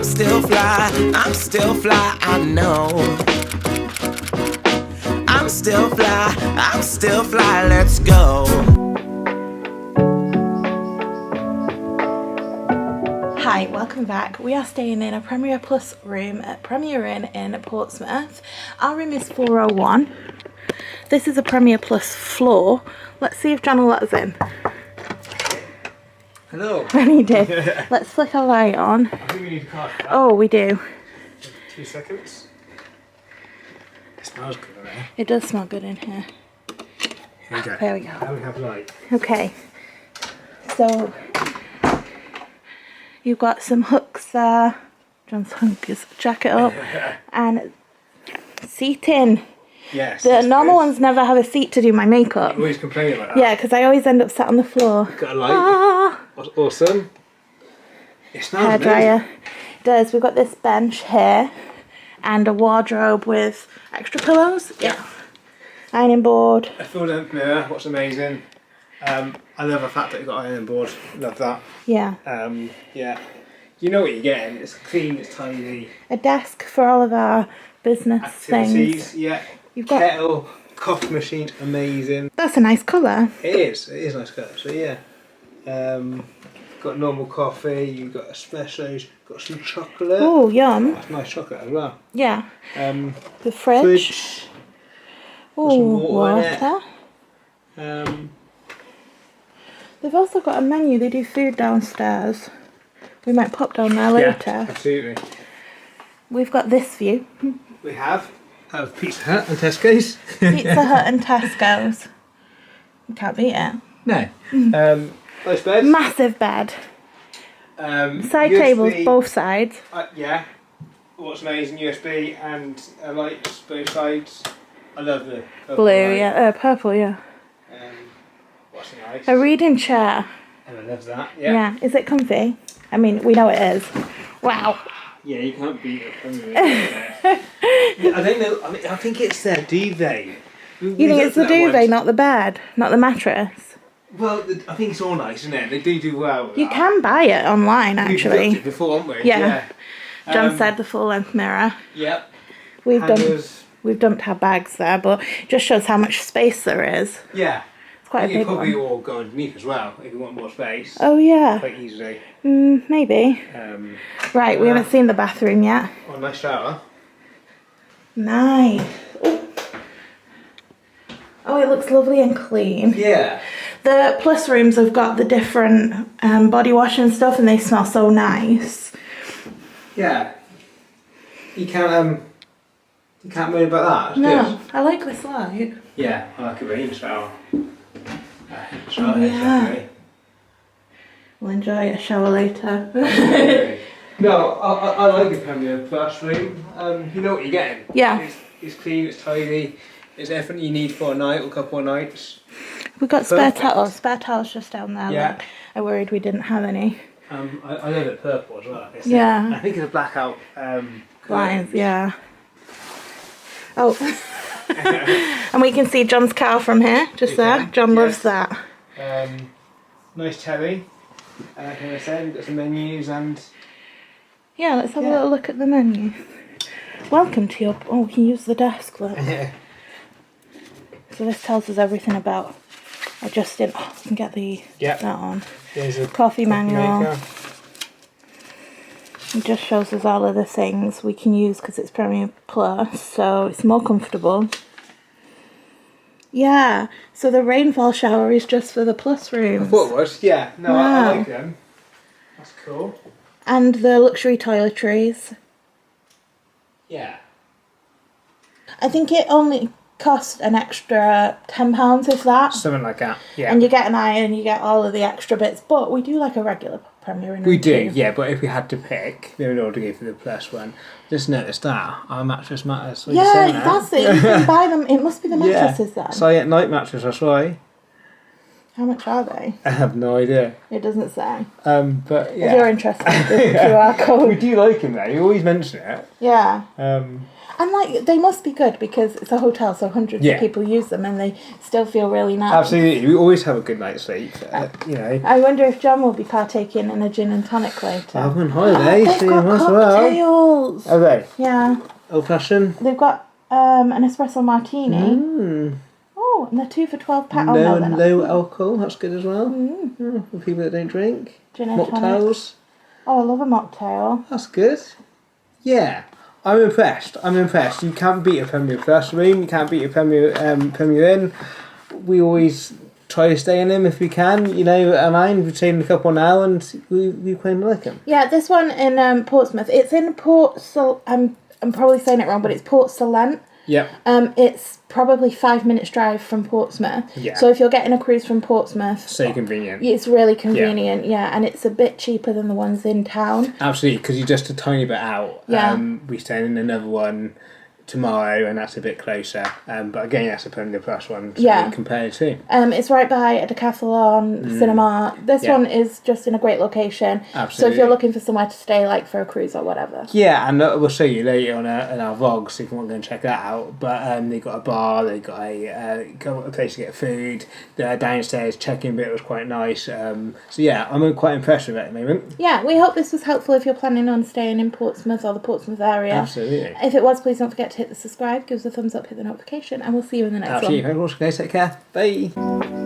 I'm still fly, I know. I'm still fly, let's go. Hi, welcome back. We are staying in a Premier Plus room at Premier Inn in Portsmouth. Our room is 401. This is a Premier Plus floor. Let's see if John will let us in. Hello. When he did. Let's flick a light on. I think we need a card for that. Oh, we do. 2 seconds. It smells good in there. It does smell good in here. Here we go. There we go. Now we have light. Okay. So, you've got some hooks there. John's hung his jacket up. And seating. Yes. The normal ones never have a seat to do my makeup. You always complain about that. Yeah, because I always end up sat on the floor. Got a light. Awesome. It smells Hairdryer. amazing. It does. We've got this bench here and a wardrobe with extra pillows. Yeah. Ironing board. A full length mirror. What's amazing. I love the fact that you've got an ironing board. Love that. Yeah. Yeah. You know what you're getting. It's clean. It's tidy. A desk for all of our business Activities. things. Yeah. You've got kettle, coffee machine, amazing. That's a nice colour. It is a nice colour, so yeah. Got normal coffee, you've got espressos, got some chocolate. Oh, yum. That's nice chocolate as well. Yeah. The fridge. Fridge. Oh, some water water. They've also got a menu. They do food downstairs. We might pop down there later. Yeah, absolutely. We've got this view. We have Pizza Hut and Tesco's. Pizza Hut and Tesco's. You can't beat it. No. Nice bed. Massive bed. Side USB, tables, both sides. Yeah. What's amazing, USB and lights both sides. I love the purple Blue, light. yeah. Purple, yeah. What's nice? A reading chair. Emma loves that. Yeah. Is it comfy? I mean, we know it is. Wow. Yeah, you can't beat it. I don't know. I mean, I think it's their duvet. You think it's the duvet, not the bed, not the mattress? Well, I think it's all nice, isn't it? They do well with You that. can buy it online, We've actually. looked at it before, haven't we? Yeah. John said the full length mirror. Yep. We've Hangers. dumped our bags there, but it just shows how much space there is. Yeah. It's quite a You big probably one. all go underneath as well if you want more space. Oh yeah. Quite easily. Maybe. Right, we haven't seen the bathroom yet. Oh, nice shower. Nice. Oh, it looks lovely and clean. Yeah. The plus rooms have got the different body wash and stuff, and they smell so nice. Yeah. You can't moan about that. It's No, good. I like this light. Yeah, I like a rain shower. Shower Yeah. definitely. We'll enjoy a shower later. No, I like a Premier Plus room. You know what you're getting. Yeah. It's clean, it's tidy, it's everything you need for a night or a couple of nights. We've got spare Perfect. towels. Spare towels just down there. Yeah. Look. I worried we didn't have any. I love it purple as well. Yeah. I think it's a blackout. Lines, yeah. Oh. And we can see John's car from here, just there. John loves that. Nice telly. Like I said, we've got some menus and... Yeah, let's have a little look at the menu. Welcome to your... Oh, we can use the desk, look. So this tells us everything about adjusting... Oh, we can get that on. There's a Coffee manual. maker. It just shows us all of the things we can use because it's Premier Plus, so it's more comfortable. Yeah, so the rainfall shower is just for the Plus rooms. I thought it was, yeah. No, Wow. I like them. That's cool. And the luxury toiletries. Yeah. I think it only cost an extra £10 if that. Something like that, yeah. And you get an iron, you get all of the extra bits, but we do like a regular Premier in We room do, too. yeah, but if we had to pick, then we'd all go for the Plus one. Just notice that, our mattress matters. What are you Yeah, saying there? that's it. You can buy them. It must be the mattresses then. So yeah, night mattress, that's why. How much are they? I have no idea. It doesn't say. But yeah. If you're interested, the QR code. We do like him though. You always mention it. Yeah. Um, And like they must be good because it's a hotel, so hundreds of people use them, and they still feel really nice. Absolutely, we always have a good night's sleep. You know. I wonder if John will be partaking in a gin and tonic later. I'm on holiday. They've See got him as well. cocktails. Are they? Yeah. Old fashioned. They've got an espresso martini. Mm. Oh, and they're 2 for £12. Oh, No no, and they're not. low alcohol. That's good as well. Mm. For people that don't drink. Gin and tonic. Mocktails. Oh, I love a mocktail. That's good. Yeah. I'm impressed. You can't beat a Premier Plus room. You can't beat a Premier Inn. We always try to stay in them if we can. You know, we've stayed in a couple now, and we quite like them. Yeah, this one in Portsmouth. It's in I'm probably saying it wrong, but it's Port Solent. Yep. It's probably 5 minutes drive from Portsmouth. Yeah. So if you're getting a cruise from Portsmouth, So convenient. it's really convenient. Yeah, and it's a bit cheaper than the ones in town. Absolutely, because you're just a tiny bit out. Yeah. We stay in another one tomorrow, and that's a bit closer. But again, that's a Premier Plus one. So compared to. It's right by a decathlon cinema. This one is just in a great location. Absolutely. So if you're looking for somewhere to stay, like for a cruise or whatever. Yeah, and we'll show you later on our vlogs if you want to go and check that out. But they've got a bar, they've got a place to get food. The downstairs check-in bit was quite nice. So yeah, I'm quite impressed with it at the moment. Yeah, we hope this was helpful if you're planning on staying in Portsmouth or the Portsmouth area. Absolutely. If it was, please don't forget to hit the subscribe, give us a thumbs up, hit the notification, and we'll see you in the next one. Absolutely. Thanks for watching, guys. Take care. Bye.